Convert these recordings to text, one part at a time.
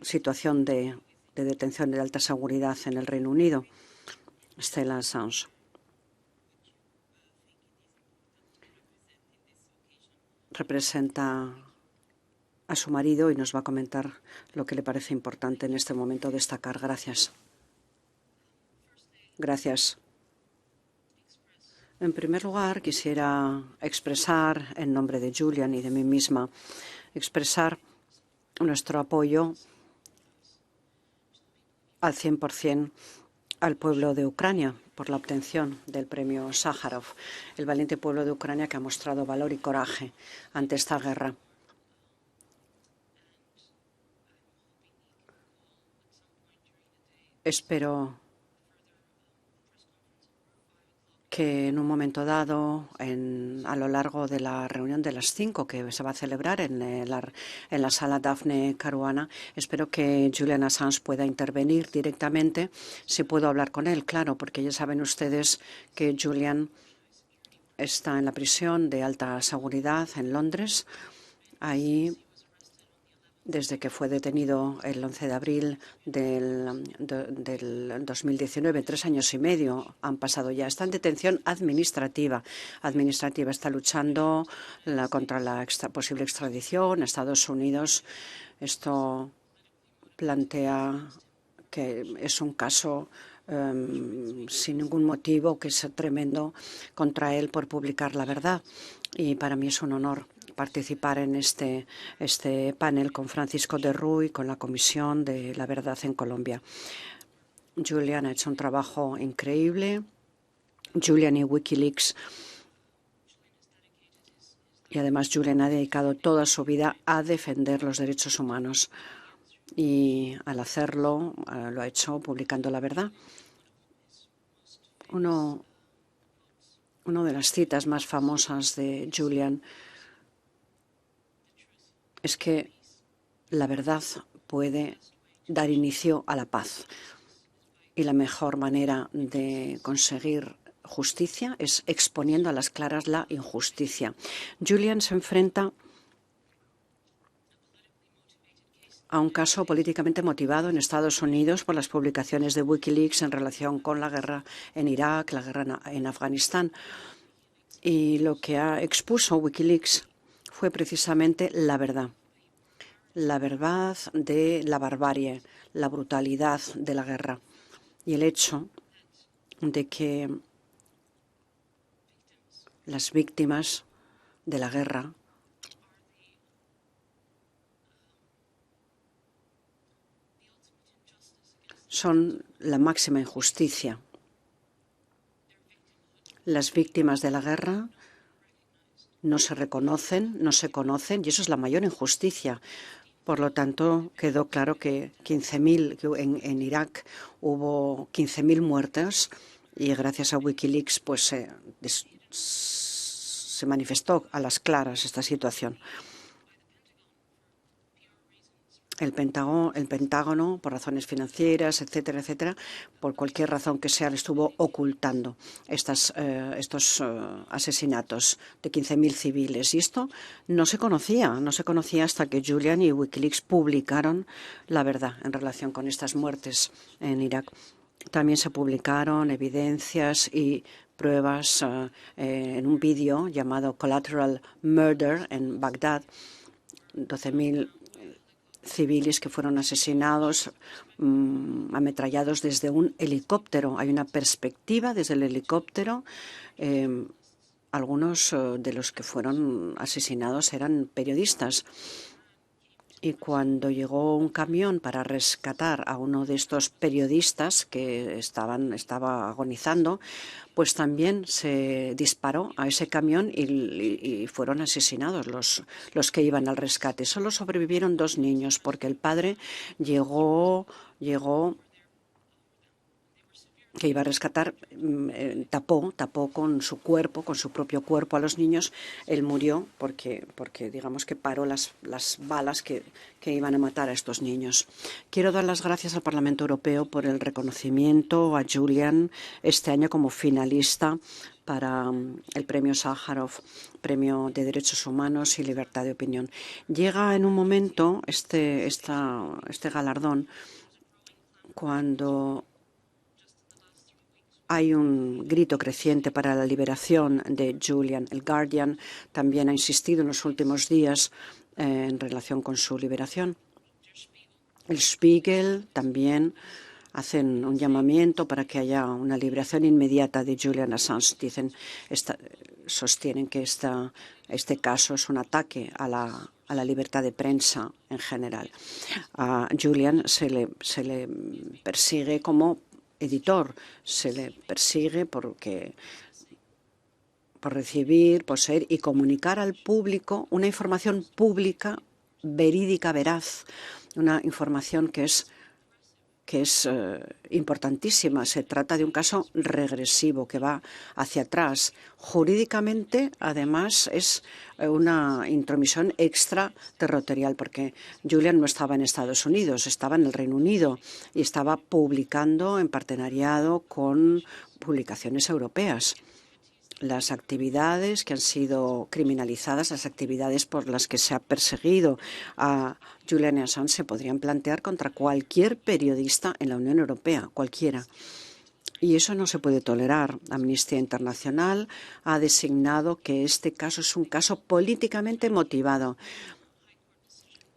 situación de detención de alta seguridad en el Reino Unido, Stella Assange. Representa a su marido y nos va a comentar lo que le parece importante en este momento destacar. Gracias. Gracias. En primer lugar, quisiera expresar, en nombre de Julian y de mí misma, expresar nuestro apoyo al 100% al pueblo de Ucrania por la obtención del premio Sájarov, el valiente pueblo de Ucrania que ha mostrado valor y coraje ante esta guerra. Espero que en un momento dado, a lo largo de la reunión de las 5 que se va a celebrar en la sala Daphne Caruana, espero que Julian Assange pueda intervenir directamente, si puedo hablar con él, claro, porque ya saben ustedes que Julian está en la prisión de alta seguridad en Londres. Ahí, desde que fue detenido el 11 de abril del 2019, 3 años y medio han pasado ya. Está en detención administrativa. Está luchando contra la posible extradición a Estados Unidos. Esto plantea que es un caso sin ningún motivo, que es tremendo contra él por publicar la verdad. Y para mí es un honor participar en este panel con Francisco de Ruy, con la Comisión de la Verdad en Colombia. Julian ha hecho un trabajo increíble. Julian y Wikileaks. Y además Julian ha dedicado toda su vida a defender los derechos humanos. Y al hacerlo, lo ha hecho publicando la verdad. Una de las citas más famosas de Julian es que la verdad puede dar inicio a la paz. Y la mejor manera de conseguir justicia es exponiendo a las claras la injusticia. Julian se enfrenta a un caso políticamente motivado en Estados Unidos por las publicaciones de Wikileaks en relación con la guerra en Irak, la guerra en Afganistán. Y lo que expuso Wikileaks fue precisamente la verdad de la barbarie, la brutalidad de la guerra y el hecho de que las víctimas de la guerra son la máxima injusticia. Las víctimas de la guerra no se reconocen, no se conocen, y eso es la mayor injusticia. Por lo tanto, quedó claro que en Irak hubo 15.000 muertes y gracias a Wikileaks pues, se manifestó a las claras esta situación. El Pentágono, por razones financieras, etcétera, etcétera, por cualquier razón que sea, le estuvo ocultando estos asesinatos de 15.000 civiles. Y esto no se conocía hasta que Julian y Wikileaks publicaron la verdad en relación con estas muertes en Irak. También se publicaron evidencias y pruebas en un vídeo llamado Collateral Murder en Bagdad. 12.000 civiles que fueron asesinados, ametrallados desde un helicóptero. Hay una perspectiva desde el helicóptero. Algunos de los que fueron asesinados eran periodistas. Y cuando llegó un camión para rescatar a uno de estos periodistas que estaba agonizando, pues también se disparó a ese camión y fueron asesinados los que iban al rescate. Solo sobrevivieron 2 niños porque el padre llegó que iba a rescatar, tapó con su propio cuerpo a los niños. Él murió porque digamos que paró las balas que iban a matar a estos niños. Quiero dar las gracias al Parlamento Europeo por el reconocimiento a Julian este año como finalista para el premio Sájarov, premio de Derechos Humanos y Libertad de Opinión. Llega en un momento este galardón cuando hay un grito creciente para la liberación de Julian. El Guardian también ha insistido en los últimos días en relación con su liberación. El Spiegel también hacen un llamamiento para que haya una liberación inmediata de Julian Assange. Sostienen que este caso es un ataque a la libertad de prensa en general. A Julian se le persigue como editor, se le persigue por recibir, poseer y comunicar al público una información pública, verídica, veraz, una información que es importantísima. Se trata de un caso regresivo que va hacia atrás. Jurídicamente, además, es una intromisión extraterritorial, porque Julian no estaba en Estados Unidos, estaba en el Reino Unido y estaba publicando en partenariado con publicaciones europeas. Las actividades que han sido criminalizadas, las actividades por las que se ha perseguido a Julian Assange se podrían plantear contra cualquier periodista en la Unión Europea, cualquiera. Y eso no se puede tolerar. Amnistía Internacional ha designado que este caso es un caso políticamente motivado.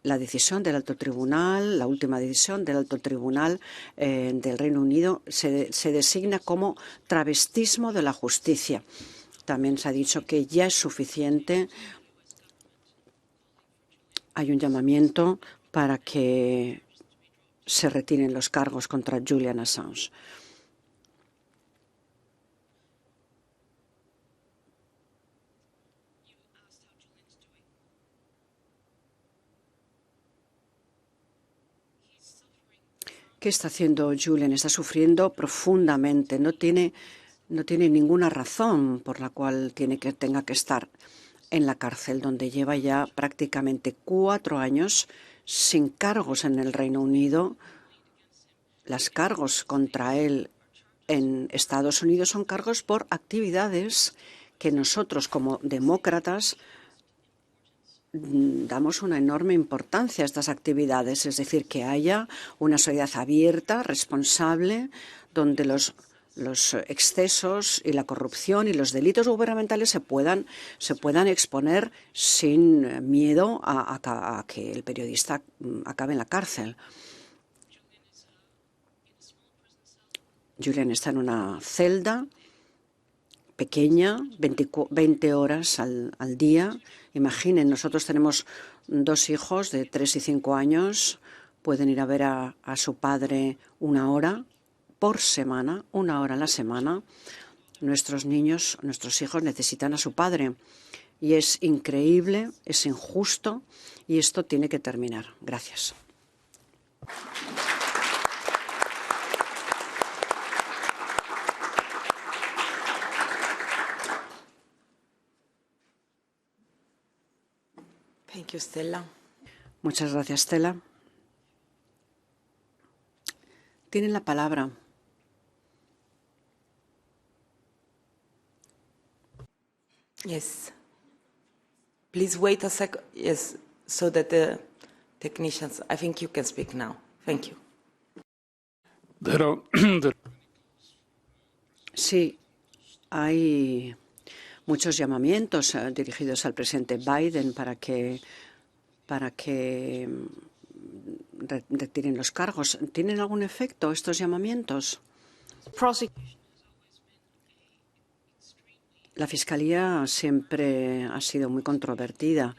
La decisión del Alto Tribunal, la última decisión del Alto Tribunal del Reino Unido se designa como travestismo de la justicia. También se ha dicho que ya es suficiente. Hay un llamamiento para que se retiren los cargos contra Julian Assange. ¿Qué está haciendo Julian? Está sufriendo profundamente. No tiene ninguna razón por la cual tenga que estar en la cárcel, donde lleva ya prácticamente 4 años sin cargos en el Reino Unido. Los cargos contra él en Estados Unidos son cargos por actividades que nosotros, como demócratas, damos una enorme importancia a estas actividades, es decir, que haya una sociedad abierta, responsable, donde los excesos y la corrupción y los delitos gubernamentales se puedan exponer sin miedo a que el periodista acabe en la cárcel. Julian está en una celda pequeña, 20 horas al día. Imaginen, nosotros tenemos 2 hijos de 3 y 5 años. Pueden ir a ver a su padre 1 hora por semana, 1 hora a la semana. Nuestros hijos necesitan a su padre. Y es increíble, es injusto y esto tiene que terminar. Gracias. Thank you, Stella. Muchas gracias, Stella. Tienen la palabra. Yes. Please wait a second. Yes, so that the technicians, I think you can speak now. Thank you. Sí, hay muchos llamamientos dirigidos al presidente Biden para que retiren los cargos. ¿Tienen algún efecto estos llamamientos? La Fiscalía siempre ha sido muy controvertida.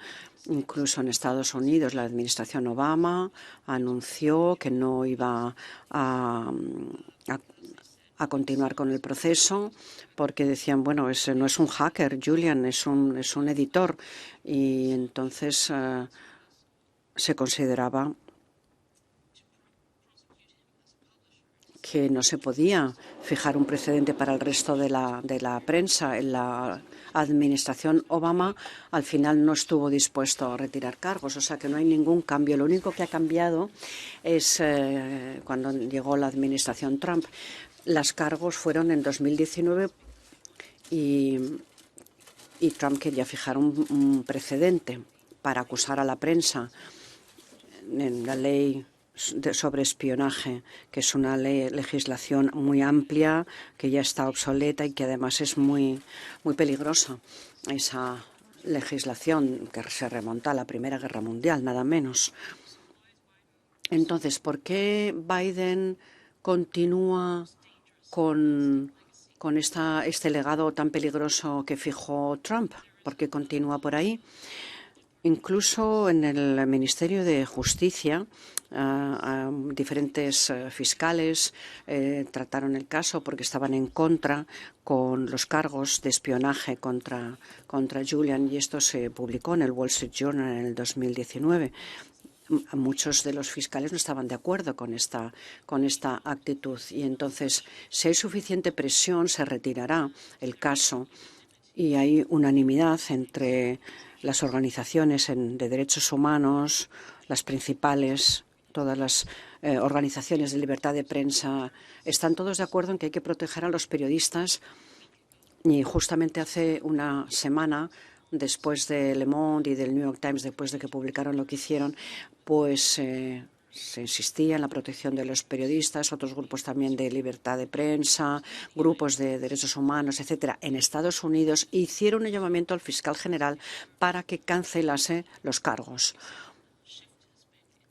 Incluso en Estados Unidos, la administración Obama anunció que no iba a continuar con el proceso porque decían, bueno, ese no es un hacker, Julian, es un editor. Y entonces se consideraba que no se podía fijar un precedente para el resto de la prensa. En la administración Obama al final no estuvo dispuesto a retirar cargos, o sea que no hay ningún cambio. Lo único que ha cambiado es cuando llegó la administración Trump. Los cargos fueron en 2019 y Trump quería fijar un precedente para acusar a la prensa en la ley sobre espionaje, que es una legislación muy amplia, que ya está obsoleta y que además es muy peligrosa. Esa legislación que se remonta a la Primera Guerra Mundial, nada menos. Entonces, ¿por qué Biden continúa con este legado tan peligroso que fijó Trump? ¿Por qué continúa por ahí? Incluso en el Ministerio de Justicia, diferentes fiscales trataron el caso porque estaban en contra con los cargos de espionaje contra Julian, y esto se publicó en el Wall Street Journal en el 2019. Muchos de los fiscales no estaban de acuerdo con esta actitud, y entonces, si hay suficiente presión, se retirará el caso, y hay unanimidad entre las organizaciones de derechos humanos, las principales, todas las organizaciones de libertad de prensa, están todos de acuerdo en que hay que proteger a los periodistas. Y justamente hace una semana, después de Le Monde y del New York Times, después de que publicaron lo que hicieron, pues se insistía en la protección de los periodistas, otros grupos también de libertad de prensa, grupos de derechos humanos, etcétera, en Estados Unidos hicieron un llamamiento al fiscal general para que cancelase los cargos.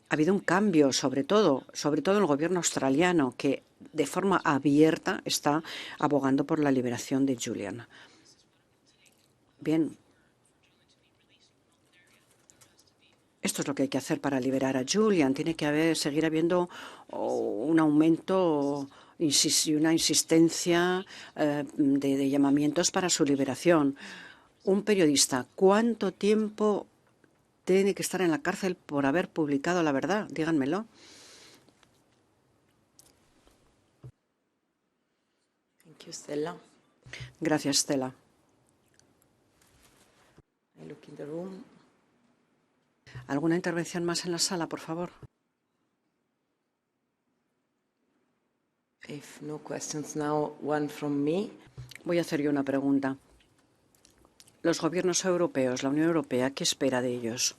Ha habido un cambio, sobre todo en el gobierno australiano, que de forma abierta está abogando por la liberación de Julian. Bien, esto es lo que hay que hacer para liberar a Julian. Tiene que seguir habiendo un aumento y una insistencia de llamamientos para su liberación. Un periodista, ¿cuánto tiempo tiene que estar en la cárcel por haber publicado la verdad? Díganmelo. Thank you, Stella. Gracias, Stella. I look in the room. ¿Alguna intervención más en la sala, por favor? If no questions now, one from me. Voy a hacer yo una pregunta. Los gobiernos europeos, la Unión Europea, ¿qué espera de ellos?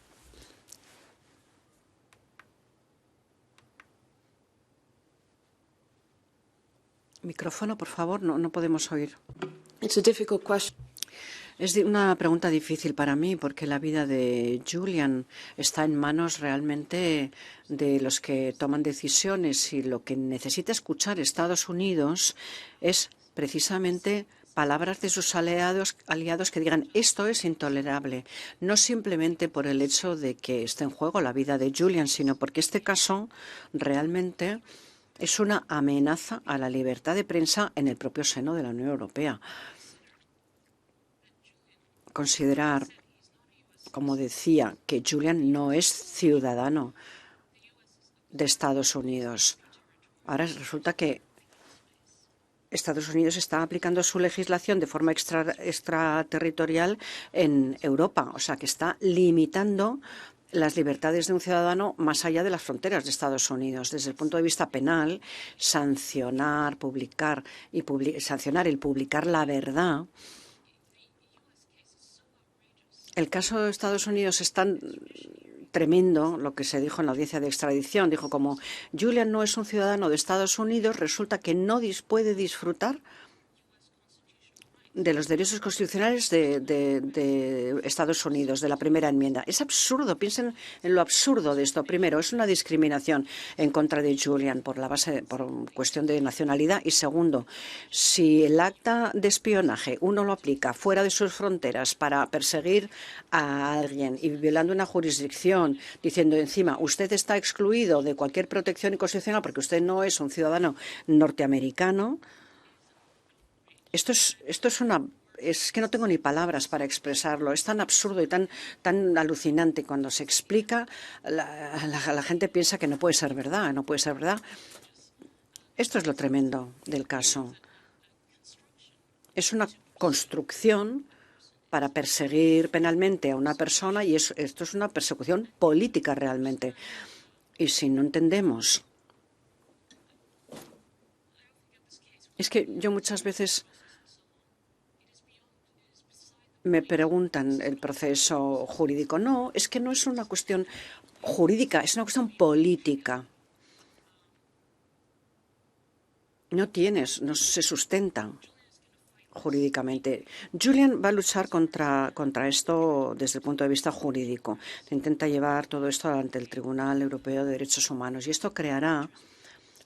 Micrófono, por favor, no podemos oír. It's a difficult question. Es una pregunta difícil para mí porque la vida de Julian está en manos realmente de los que toman decisiones, y lo que necesita escuchar Estados Unidos es precisamente palabras de sus aliados que digan esto es intolerable, no simplemente por el hecho de que esté en juego la vida de Julian, sino porque este caso realmente es una amenaza a la libertad de prensa en el propio seno de la Unión Europea. Considerar, como decía, que Julian no es ciudadano de Estados Unidos. Ahora resulta que Estados Unidos está aplicando su legislación de forma extraterritorial en Europa, o sea que está limitando las libertades de un ciudadano más allá de las fronteras de Estados Unidos. Desde el punto de vista penal, sancionar el publicar la verdad. El caso de Estados Unidos es tan tremendo, lo que se dijo en la audiencia de extradición. Dijo, como Julian no es un ciudadano de Estados Unidos, resulta que no puede disfrutar de los derechos constitucionales de Estados Unidos, de la primera enmienda. Es absurdo. Piensen en lo absurdo de esto. Primero, es una discriminación en contra de Julian por cuestión de nacionalidad. Y segundo, si el acta de espionaje uno lo aplica fuera de sus fronteras para perseguir a alguien y violando una jurisdicción, diciendo encima usted está excluido de cualquier protección constitucional porque usted no es un ciudadano norteamericano, Esto es que no tengo ni palabras para expresarlo. Es tan absurdo y tan alucinante. Cuando se explica, la gente piensa que no puede ser verdad, no puede ser verdad. Esto es lo tremendo del caso. Es una construcción para perseguir penalmente a una persona, y esto es una persecución política realmente. Y si no entendemos, es que yo muchas veces Me preguntan el proceso jurídico. No, es que no es una cuestión jurídica, es una cuestión política. No se sustentan jurídicamente. Julian va a luchar contra esto desde el punto de vista jurídico. Intenta llevar todo esto ante el Tribunal Europeo de Derechos Humanos y esto creará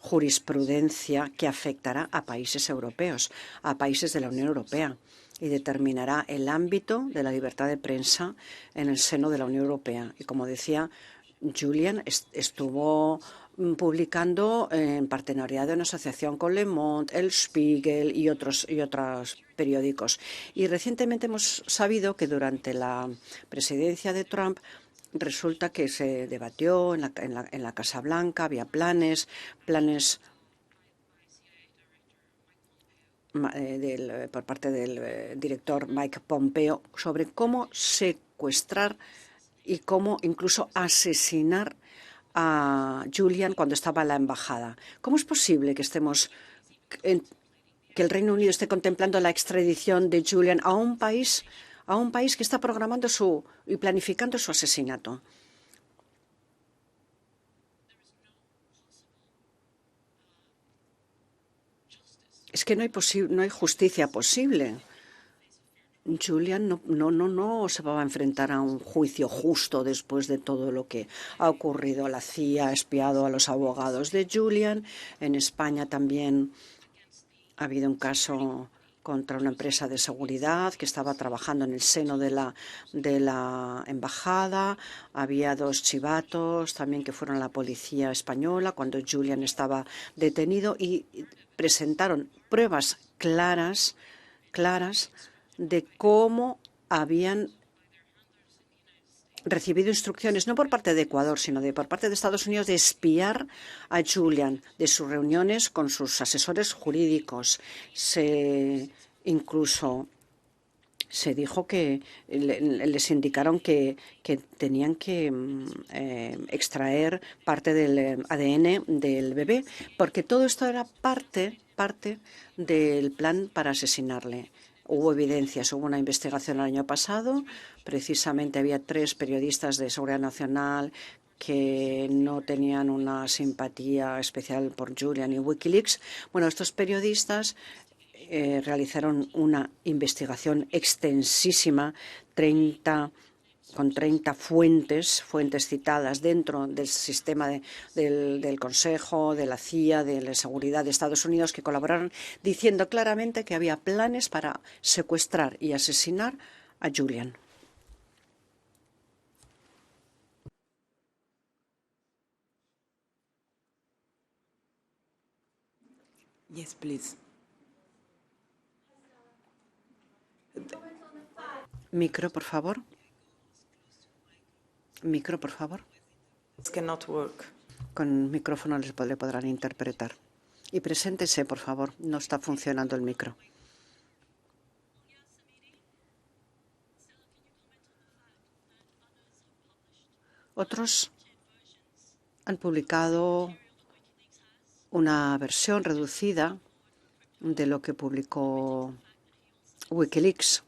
jurisprudencia que afectará a países europeos, a países de la Unión Europea y determinará el ámbito de la libertad de prensa en el seno de la Unión Europea. Y como decía, Julian estuvo publicando en partenariado en asociación con Le Monde, El Spiegel y otros periódicos. Y recientemente hemos sabido que durante la presidencia de Trump resulta que se debatió en la Casa Blanca, había planes por parte del director Mike Pompeo sobre cómo secuestrar y cómo incluso asesinar a Julian cuando estaba en la embajada. ¿Cómo es posible que que el Reino Unido esté contemplando la extradición de Julian a un país que está programando y planificando su asesinato? Es que no hay justicia posible. Julian no se va a enfrentar a un juicio justo después de todo lo que ha ocurrido. La CIA ha espiado a los abogados de Julian. En España también ha habido un caso contra una empresa de seguridad que estaba trabajando en el seno de la embajada. Había 2 chivatos también que fueron a la policía española cuando Julian estaba detenido y presentaron pruebas claras de cómo habían recibido instrucciones, no por parte de Ecuador, sino por parte de Estados Unidos, de espiar a Julian, de sus reuniones con sus asesores jurídicos. Incluso se dijo que les indicaron que tenían que extraer parte del ADN del bebé, porque todo esto era parte del plan para asesinarle. Hubo evidencias, hubo una investigación el año pasado. Precisamente había 3 periodistas de Seguridad Nacional que no tenían una simpatía especial por Julian y Wikileaks. Bueno, estos periodistas realizaron una investigación extensísima, con 30 fuentes citadas dentro del sistema del Consejo, de la CIA, de la Seguridad de Estados Unidos, que colaboraron diciendo claramente que había planes para secuestrar y asesinar a Julian. Yes, please. Micro, por favor. Micro, por favor. This cannot work. Con micrófono le podrán interpretar. Y preséntese, por favor. No está funcionando el micro. Otros han publicado una versión reducida de lo que publicó Wikileaks.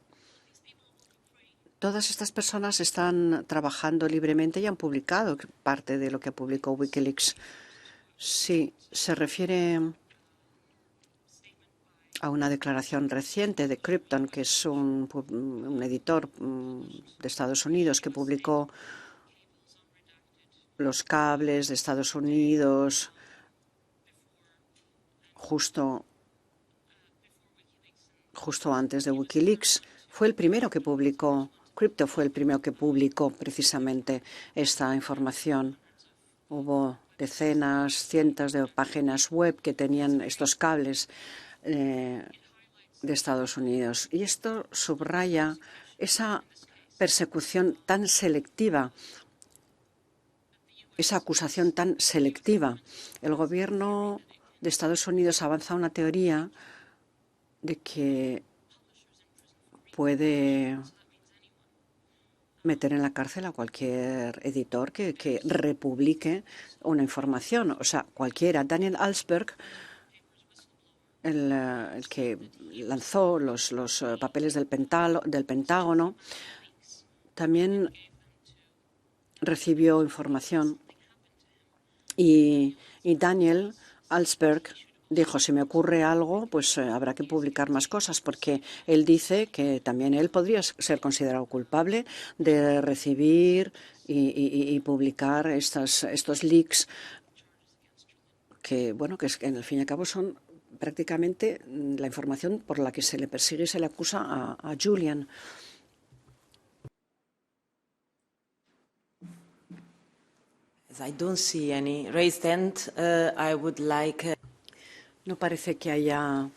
Todas estas personas están trabajando libremente y han publicado parte de lo que publicó Wikileaks. Sí, se refiere a una declaración reciente de Krypton, que es un editor de Estados Unidos que publicó los cables de Estados Unidos justo antes de Wikileaks. Fue el primero que publicó, Crypto fue el primero que publicó precisamente esta información. Hubo decenas, cientos de páginas web que tenían estos cables de Estados Unidos. Y esto subraya esa persecución tan selectiva, esa acusación tan selectiva. El gobierno de Estados Unidos avanza una teoría de que puede meter en la cárcel a cualquier editor que republique una información. O sea, cualquiera. Daniel Ellsberg el que lanzó los papeles del Pentágono, también recibió información y Daniel Ellsberg dijo, si me ocurre algo, pues habrá que publicar más cosas, porque él dice que también él podría ser considerado culpable de recibir y publicar estos leaks que, bueno, que en el fin y al cabo son prácticamente la información por la que se le persigue y se le acusa a Julian. I don't see any raised hand. I would like... No parece que haya